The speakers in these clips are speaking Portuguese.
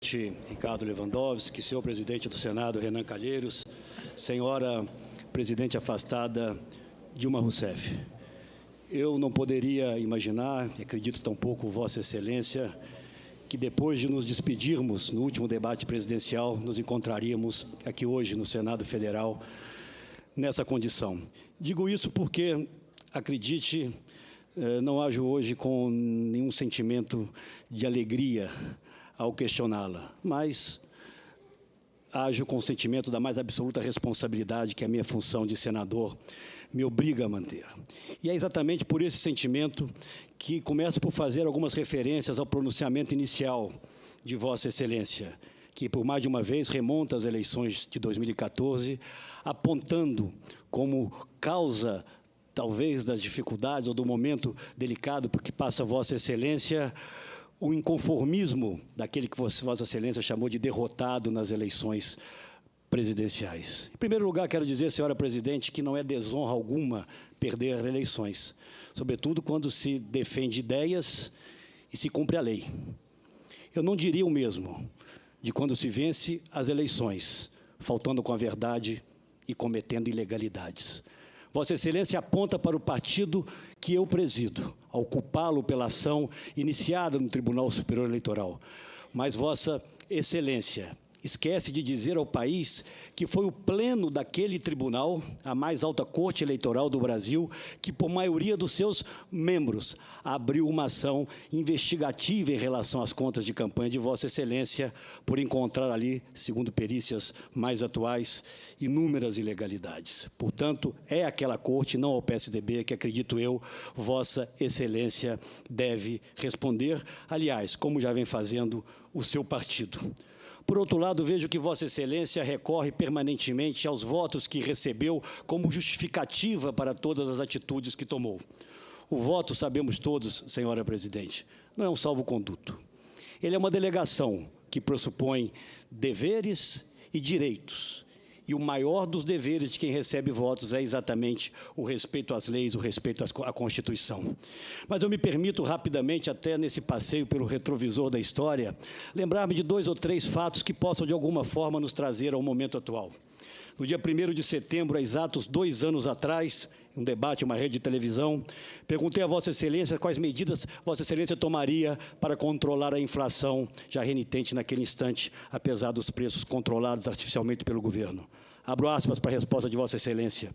presidente Ricardo Lewandowski, senhor presidente do Senado Renan Calheiros, senhora presidente afastada Dilma Rousseff. Eu não poderia imaginar, e acredito tampouco Vossa Excelência, que depois de nos despedirmos no último debate presidencial, nos encontraríamos aqui hoje no Senado Federal nessa condição. Digo isso porque, acredite, não ajo hoje com nenhum sentimento de alegria ao questioná-la, mas ajo com o sentimento da mais absoluta responsabilidade que a minha função de senador me obriga a manter. E é exatamente por esse sentimento que começo por fazer algumas referências ao pronunciamento inicial de Vossa Excelência, que por mais de uma vez remonta às eleições de 2014, apontando como causa, talvez, das dificuldades ou do momento delicado por que passa Vossa Excelência, o inconformismo daquele que Vossa Excelência chamou de derrotado nas eleições presidenciais. Em primeiro lugar, quero dizer, senhora presidente, que não é desonra alguma perder eleições, sobretudo quando se defende ideias e se cumpre a lei. Eu não diria o mesmo de quando se vence as eleições, faltando com a verdade e cometendo ilegalidades. Vossa Excelência aponta para o partido que eu presido, ao culpá-lo pela ação iniciada no Tribunal Superior Eleitoral. Mas Vossa Excelência esquece de dizer ao país que foi o pleno daquele tribunal, a mais alta corte eleitoral do Brasil, que, por maioria dos seus membros, abriu uma ação investigativa em relação às contas de campanha de Vossa Excelência, por encontrar ali, segundo perícias mais atuais, inúmeras ilegalidades. Portanto, é aquela corte, não ao PSDB, que, acredito eu, Vossa Excelência deve responder, aliás, como já vem fazendo o seu partido. Por outro lado, vejo que Vossa Excelência recorre permanentemente aos votos que recebeu como justificativa para todas as atitudes que tomou. O voto, sabemos todos, senhora presidente, não é um salvo-conduto. Ele é uma delegação que pressupõe deveres e direitos. E o maior dos deveres de quem recebe votos é exatamente o respeito às leis, o respeito à Constituição. Mas eu me permito rapidamente, até nesse passeio pelo retrovisor da história, lembrar-me de 2 ou 3 fatos que possam, de alguma forma, nos trazer ao momento atual. No dia 1º de setembro, há exatos 2 anos atrás, em um debate em uma rede de televisão, perguntei a Vossa Excelência quais medidas Vossa Excelência tomaria para controlar a inflação já renitente naquele instante, apesar dos preços controlados artificialmente pelo governo. Abro aspas para a resposta de Vossa Excelência.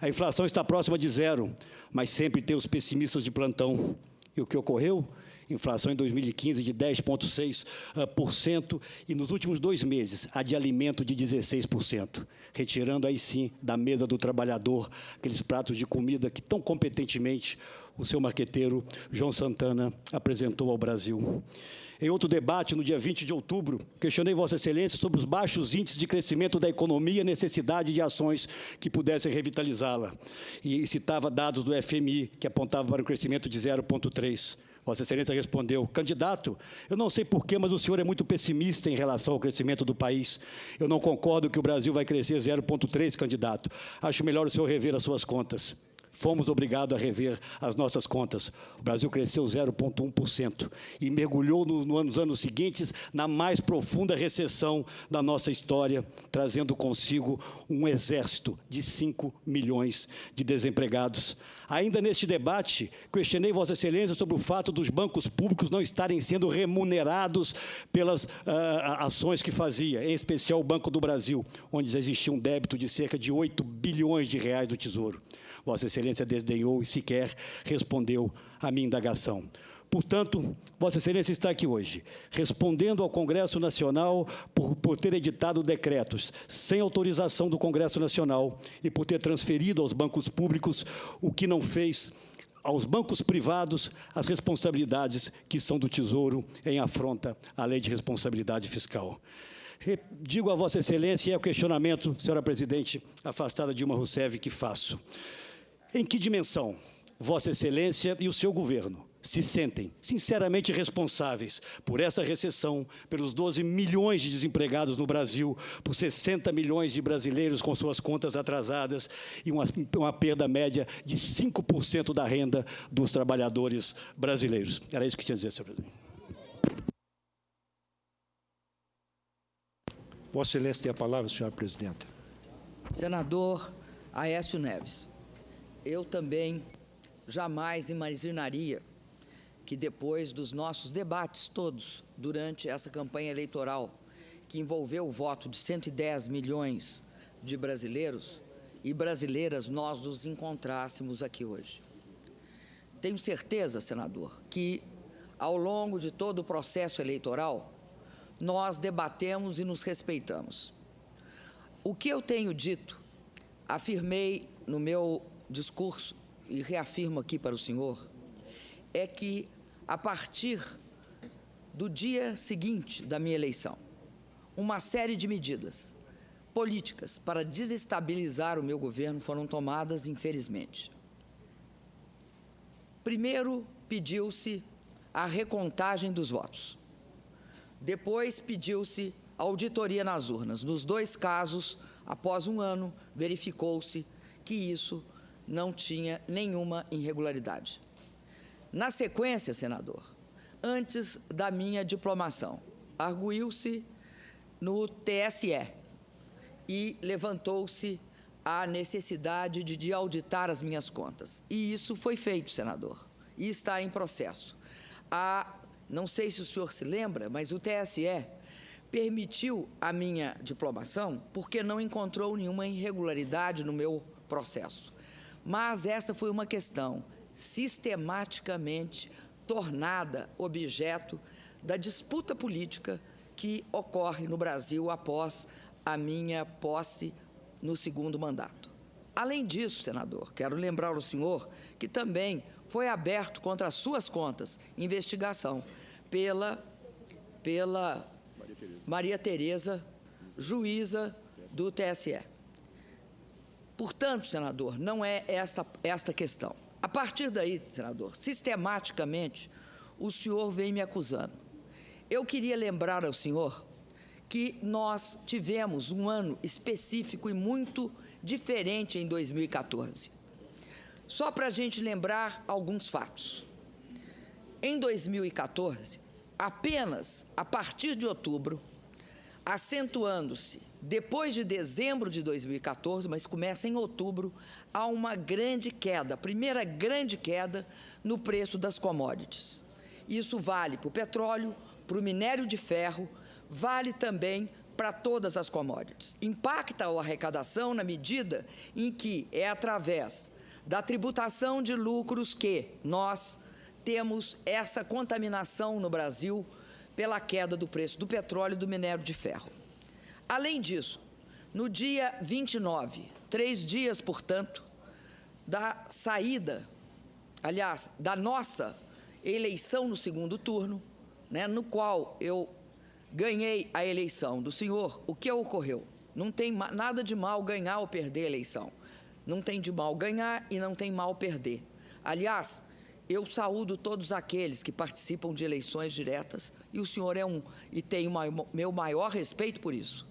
A inflação está próxima de zero, mas sempre tem os pessimistas de plantão. E o que ocorreu? Inflação em 2015 de 10,6% e nos últimos 2 meses a de alimento de 16%, retirando aí sim da mesa do trabalhador aqueles pratos de comida que tão competentemente o seu marqueteiro João Santana apresentou ao Brasil. Em outro debate, no dia 20 de outubro, questionei Vossa Excelência sobre os baixos índices de crescimento da economia e a necessidade de ações que pudessem revitalizá-la. E citava dados do FMI, que apontavam para um crescimento de 0,3%. Vossa Excelência respondeu: candidato, eu não sei porquê, mas o senhor é muito pessimista em relação ao crescimento do país. Eu não concordo que o Brasil vai crescer 0,3%, candidato. Acho melhor o senhor rever as suas contas. Fomos obrigados a rever as nossas contas. O Brasil cresceu 0,1% e mergulhou nos anos seguintes na mais profunda recessão da nossa história, trazendo consigo um exército de 5 milhões de desempregados. Ainda neste debate, questionei Vossa Excelência sobre o fato dos bancos públicos não estarem sendo remunerados pelas ações que fazia, em especial o Banco do Brasil, onde existia um débito de cerca de 8 bilhões de reais do Tesouro. Vossa Excelência desdenhou e sequer respondeu à minha indagação. Portanto, Vossa Excelência está aqui hoje, respondendo ao Congresso Nacional por ter editado decretos sem autorização do Congresso Nacional e por ter transferido aos bancos públicos o que não fez aos bancos privados as responsabilidades que são do Tesouro em afronta à Lei de Responsabilidade Fiscal. Digo a Vossa Excelência, e é o questionamento, senhora presidente, afastada Dilma Rousseff, que faço. Em que dimensão Vossa Excelência e o seu governo se sentem sinceramente responsáveis por essa recessão, pelos 12 milhões de desempregados no Brasil, por 60 milhões de brasileiros com suas contas atrasadas e uma perda média de 5% da renda dos trabalhadores brasileiros? Era isso que tinha a dizer, senhor presidente. Vossa Excelência tem a palavra, senhora presidenta. Senador Aécio Neves, eu também jamais imaginaria que depois dos nossos debates todos durante essa campanha eleitoral, que envolveu o voto de 110 milhões de brasileiros e brasileiras, nós nos encontrássemos aqui hoje. Tenho certeza, senador, que ao longo de todo o processo eleitoral, nós debatemos e nos respeitamos. O que eu tenho dito, afirmei no meu discurso e reafirmo aqui para o senhor, é que a partir do dia seguinte da minha eleição, uma série de medidas políticas para desestabilizar o meu governo foram tomadas, infelizmente. Primeiro, pediu-se a recontagem dos votos. Depois, pediu-se auditoria nas urnas. Nos dois casos, após um ano, verificou-se que isso não tinha nenhuma irregularidade. Na sequência, senador, antes da minha diplomação, arguiu-se no TSE e levantou-se a necessidade de auditar as minhas contas. E isso foi feito, senador, e está em processo. Não sei se o senhor se lembra, mas o TSE permitiu a minha diplomação porque não encontrou nenhuma irregularidade no meu processo. Mas essa foi uma questão sistematicamente tornada objeto da disputa política que ocorre no Brasil após a minha posse no segundo mandato. Além disso, senador, quero lembrar ao senhor que também foi aberto contra as suas contas investigação pela Maria Tereza, juíza do TSE. Portanto, senador, não é esta questão. A partir daí, senador, sistematicamente, o senhor vem me acusando. Eu queria lembrar ao senhor que nós tivemos um ano específico e muito diferente em 2014. Só para a gente lembrar alguns fatos. Em 2014, apenas a partir de outubro, acentuando-se depois de dezembro de 2014, mas começa em outubro, há uma grande queda, a primeira grande queda no preço das commodities. Isso vale para o petróleo, para o minério de ferro, vale também para todas as commodities. Impacta a arrecadação na medida em que é através da tributação de lucros que nós temos essa contaminação no Brasil pela queda do preço do petróleo e do minério de ferro. Além disso, no dia 29, 3 dias, portanto, da saída, aliás, da nossa eleição no segundo turno, no qual eu ganhei a eleição do senhor, o que ocorreu? Não tem nada de mal ganhar ou perder a eleição. Não tem de mal ganhar e não tem mal perder. Aliás, eu saúdo todos aqueles que participam de eleições diretas, e o senhor é um, e tenho meu maior respeito por isso.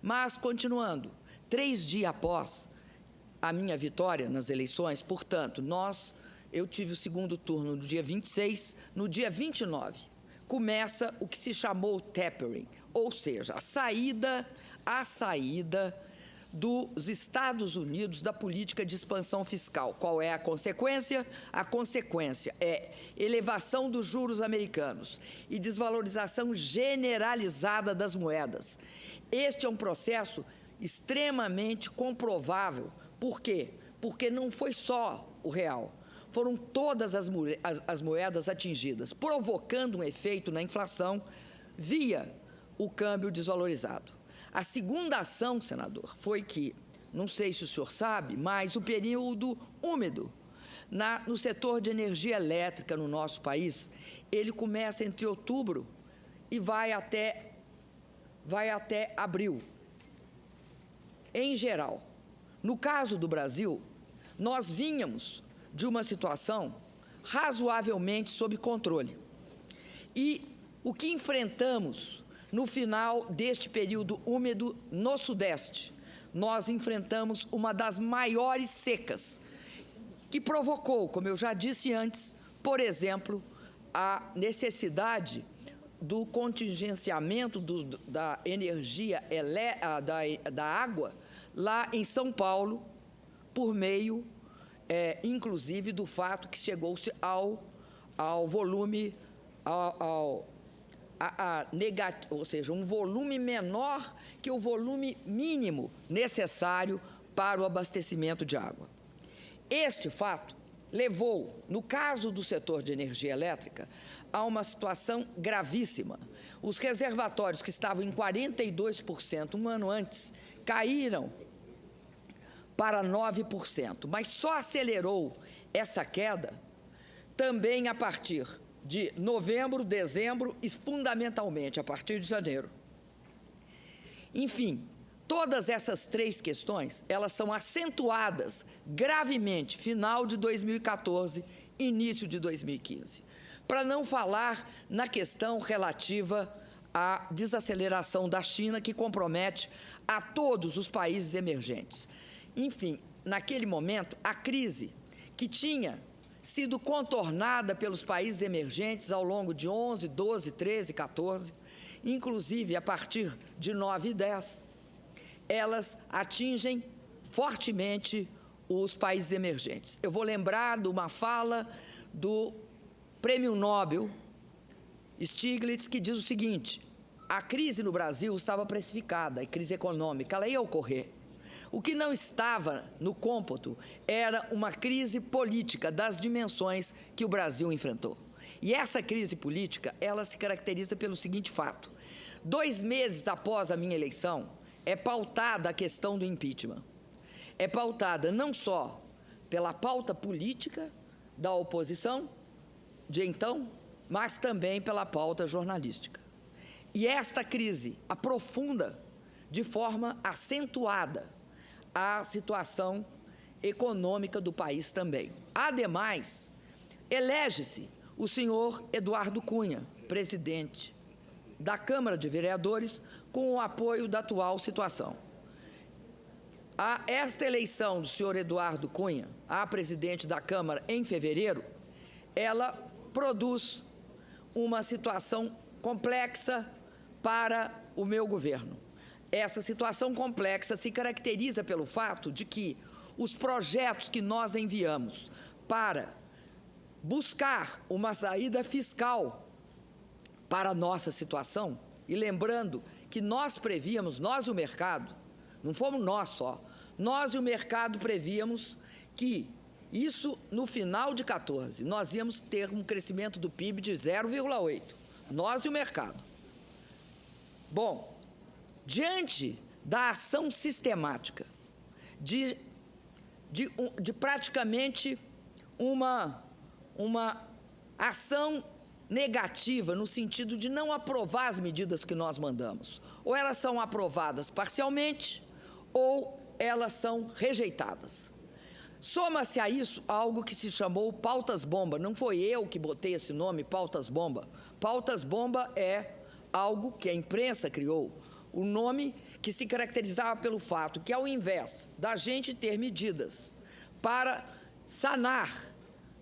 Mas, continuando, 3 dias após a minha vitória nas eleições, portanto, eu tive o segundo turno no dia 26, no dia 29, começa o que se chamou tapering, ou seja, a saída dos Estados Unidos da política de expansão fiscal. Qual é a consequência? A consequência é elevação dos juros americanos e desvalorização generalizada das moedas. Este é um processo extremamente comprovável. Por quê? Porque não foi só o real, foram todas as moedas atingidas, provocando um efeito na inflação via o câmbio desvalorizado. A segunda ação, senador, foi que, não sei se o senhor sabe, mas o período úmido no setor de energia elétrica no nosso país, ele começa entre outubro e vai até abril. Em geral, no caso do Brasil, nós vínhamos de uma situação razoavelmente sob controle. E o que enfrentamos no final deste período úmido no Sudeste, nós enfrentamos uma das maiores secas, que provocou, como eu já disse antes, por exemplo, a necessidade do contingenciamento da energia da água lá em São Paulo, por meio, inclusive, do fato que chegou-se ao volume, ou seja, um volume menor que o volume mínimo necessário para o abastecimento de água. Este fato levou, no caso do setor de energia elétrica, a uma situação gravíssima. Os reservatórios, que estavam em 42% um ano antes, caíram para 9%, mas só acelerou essa queda também a partir de novembro, dezembro e, fundamentalmente, a partir de janeiro. Enfim, todas essas três questões, elas são acentuadas gravemente final de 2014, início de 2015. Para não falar na questão relativa à desaceleração da China, que compromete a todos os países emergentes. Enfim, naquele momento, a crise que tinha sido contornada pelos países emergentes ao longo de 11, 12, 13, 14, inclusive a partir de 9 e 10, elas atingem fortemente os países emergentes. Eu vou lembrar de uma fala do Prêmio Nobel Stiglitz, que diz o seguinte: a crise no Brasil estava precificada, a crise econômica, ela ia ocorrer. O que não estava no cômputo era uma crise política das dimensões que o Brasil enfrentou. E essa crise política, ela se caracteriza pelo seguinte fato: 2 meses após a minha eleição, é pautada a questão do impeachment. É pautada não só pela pauta política da oposição de então, mas também pela pauta jornalística. E esta crise aprofunda de forma acentuada a situação econômica do país também. Ademais, elege-se o senhor Eduardo Cunha, presidente da Câmara de Vereadores, com o apoio da atual situação. Esta eleição do senhor Eduardo Cunha a presidente da Câmara em fevereiro, ela produz uma situação complexa para o meu governo. Essa situação complexa se caracteriza pelo fato de que os projetos que nós enviamos para buscar uma saída fiscal para a nossa situação, e lembrando que nós prevíamos, nós e o mercado, não fomos nós só, nós e o mercado prevíamos que isso, no final de 14, nós íamos ter um crescimento do PIB de 0,8, nós e o mercado. Bom, diante da ação sistemática de praticamente uma ação negativa no sentido de não aprovar as medidas que nós mandamos, ou elas são aprovadas parcialmente ou elas são rejeitadas. Soma-se a isso algo que se chamou pautas-bomba. Não foi eu que botei esse nome, pautas-bomba. Pautas-bomba é algo que a imprensa criou, o nome que se caracterizava pelo fato que, ao invés da gente ter medidas para sanar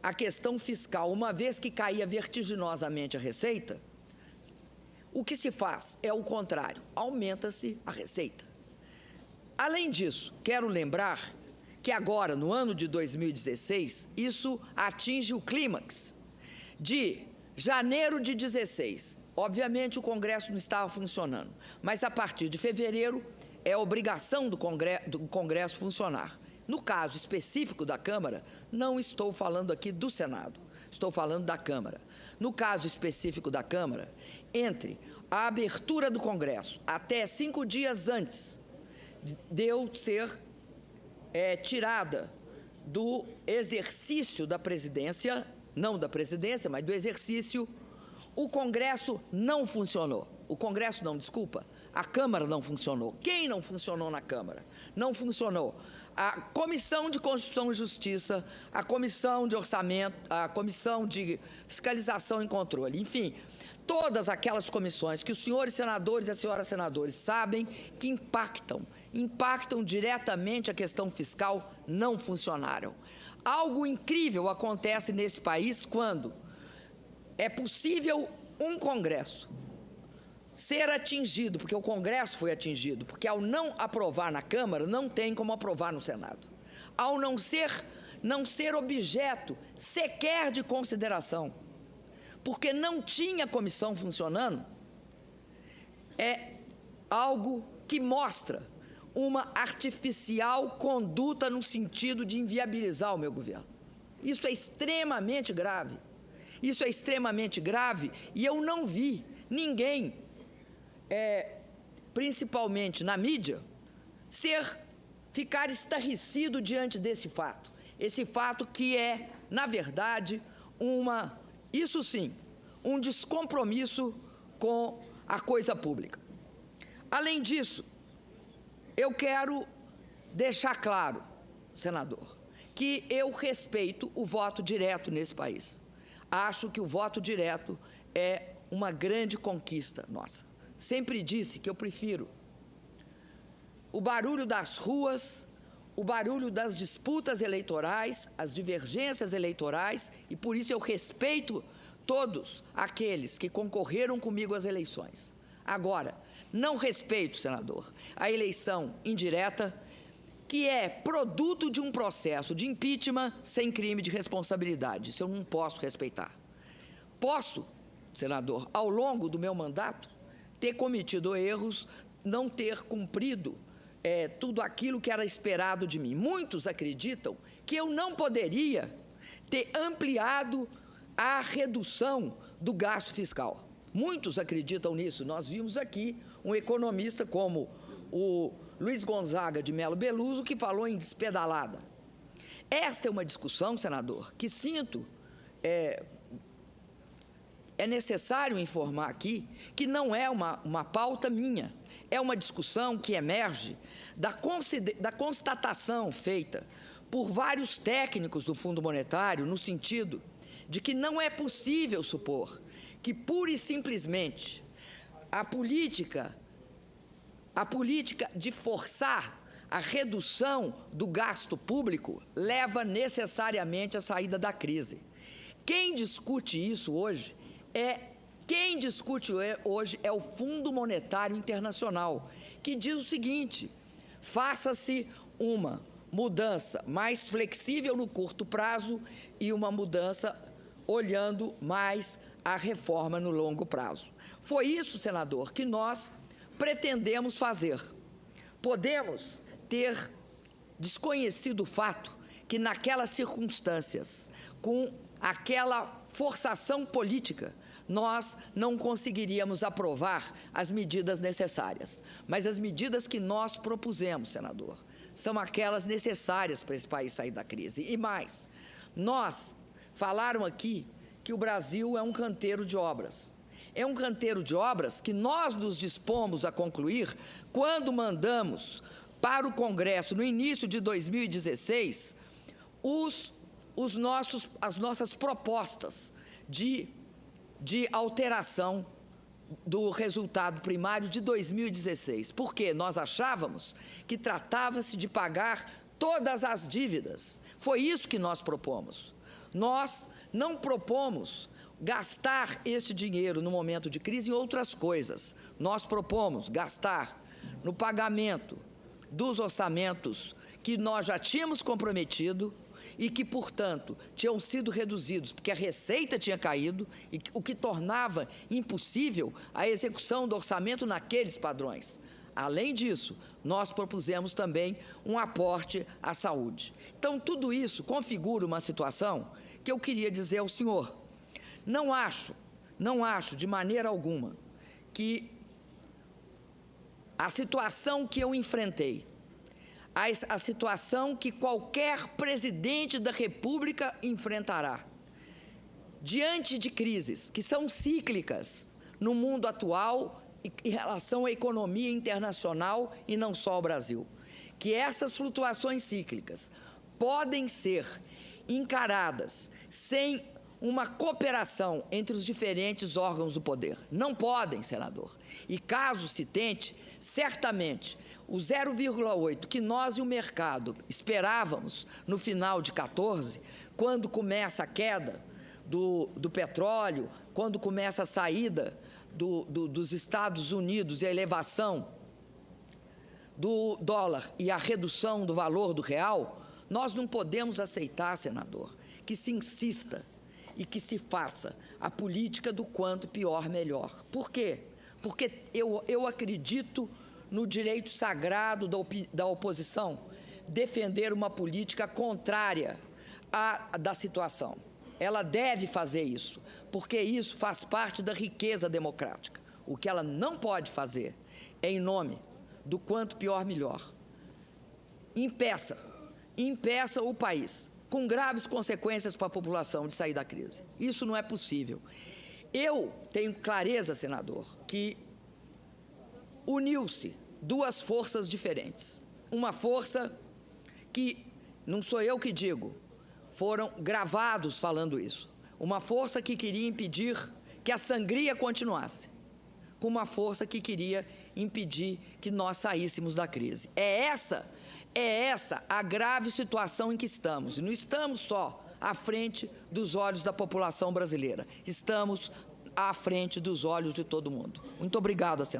a questão fiscal, uma vez que caía vertiginosamente a receita, o que se faz é o contrário, aumenta-se a receita. Além disso, quero lembrar que agora, no ano de 2016, isso atinge o clímax. De janeiro de 16, obviamente o Congresso não estava funcionando, mas a partir de fevereiro é obrigação do Congresso funcionar. No caso específico da Câmara, não estou falando aqui do Senado, estou falando da Câmara. No caso específico da Câmara, entre a abertura do Congresso até 5 dias antes de eu ser tirada do exercício da presidência, não da presidência, mas do exercício, o Congresso não funcionou. O Congresso não, desculpa, a Câmara não funcionou. Quem não funcionou na Câmara? Não funcionou a Comissão de Constituição e Justiça, a Comissão de Orçamento, a Comissão de Fiscalização e Controle, enfim, todas aquelas comissões que os senhores senadores e as senhoras senadores sabem que impactam diretamente a questão fiscal, não funcionaram. Algo incrível acontece nesse país quando é possível um Congresso ser atingido, porque o Congresso foi atingido, porque ao não aprovar na Câmara, não tem como aprovar no Senado. Ao não ser objeto sequer de consideração, porque não tinha comissão funcionando, é algo que mostra uma artificial conduta no sentido de inviabilizar o meu governo. Isso é extremamente grave. Isso é extremamente grave e eu não vi ninguém, principalmente na mídia, ficar estarrecido diante desse fato. Esse fato que é, na verdade, isso sim, um descompromisso com a coisa pública. Além disso, eu quero deixar claro, senador, que eu respeito o voto direto nesse país. Acho que o voto direto é uma grande conquista nossa. Sempre disse que eu prefiro o barulho das ruas, o barulho das disputas eleitorais, as divergências eleitorais, e por isso eu respeito todos aqueles que concorreram comigo às eleições. Agora, não respeito, senador, a eleição indireta, que é produto de um processo de impeachment sem crime de responsabilidade. Isso eu não posso respeitar. Posso, senador, ao longo do meu mandato, ter cometido erros, não ter cumprido tudo aquilo que era esperado de mim. Muitos acreditam que eu não poderia ter ampliado a redução do gasto fiscal. Muitos acreditam nisso. Nós vimos aqui um economista como o Luiz Gonzaga de Melo Beluso, que falou em despedalada. Esta é uma discussão, senador, que sinto, é necessário informar aqui, que não é uma pauta minha, é uma discussão que emerge da constatação feita por vários técnicos do Fundo Monetário, no sentido de que não é possível supor que, pura e simplesmente, a política de forçar a redução do gasto público leva necessariamente à saída da crise. Quem discute isso hoje é o Fundo Monetário Internacional, que diz o seguinte: faça-se uma mudança mais flexível no curto prazo e uma mudança olhando mais a reforma no longo prazo. Foi isso, senador, que nós pretendemos fazer. Podemos ter desconhecido o fato que, naquelas circunstâncias, com aquela forçação política, nós não conseguiríamos aprovar as medidas necessárias. Mas as medidas que nós propusemos, senador, são aquelas necessárias para esse país sair da crise. E mais, falaram aqui que o Brasil é um canteiro de obras. É um canteiro de obras que nós nos dispomos a concluir quando mandamos para o Congresso, no início de 2016, as nossas propostas de alteração do resultado primário de 2016. Porque nós achávamos que tratava-se de pagar todas as dívidas. Foi isso que nós propomos. Nós não propomos gastar esse dinheiro no momento de crise em outras coisas. Nós propomos gastar no pagamento dos orçamentos que nós já tínhamos comprometido e que, portanto, tinham sido reduzidos, porque a receita tinha caído, o que tornava impossível a execução do orçamento naqueles padrões. Além disso, nós propusemos também um aporte à saúde. Então, tudo isso configura uma situação que eu queria dizer ao senhor. Não acho de maneira alguma que a situação que eu enfrentei, a situação que qualquer presidente da República enfrentará, diante de crises que são cíclicas no mundo atual em relação à economia internacional e não só ao Brasil, que essas flutuações cíclicas podem ser encaradas sem uma cooperação entre os diferentes órgãos do poder. Não podem, senador. E caso se tente, certamente, o 0,8 que nós e o mercado esperávamos no final de 14, quando começa a queda do petróleo, quando começa a saída dos Estados Unidos e a elevação do dólar e a redução do valor do real, nós não podemos aceitar, senador, que se insista e que se faça a política do quanto pior, melhor. Por quê? Porque eu acredito no direito sagrado da oposição defender uma política contrária da situação. Ela deve fazer isso, porque isso faz parte da riqueza democrática. O que ela não pode fazer é em nome do quanto pior, melhor. Impeça o país, com graves consequências para a população, de sair da crise. Isso não é possível. Eu tenho clareza, senador, que uniu-se duas forças diferentes. Uma força que, não sou eu que digo, foram gravados falando isso. Uma força que queria impedir que a sangria continuasse, com uma força que queria impedir que nós saíssemos da crise. É essa a grave situação em que estamos. E não estamos só à frente dos olhos da população brasileira. Estamos à frente dos olhos de todo mundo. Muito obrigada, senador.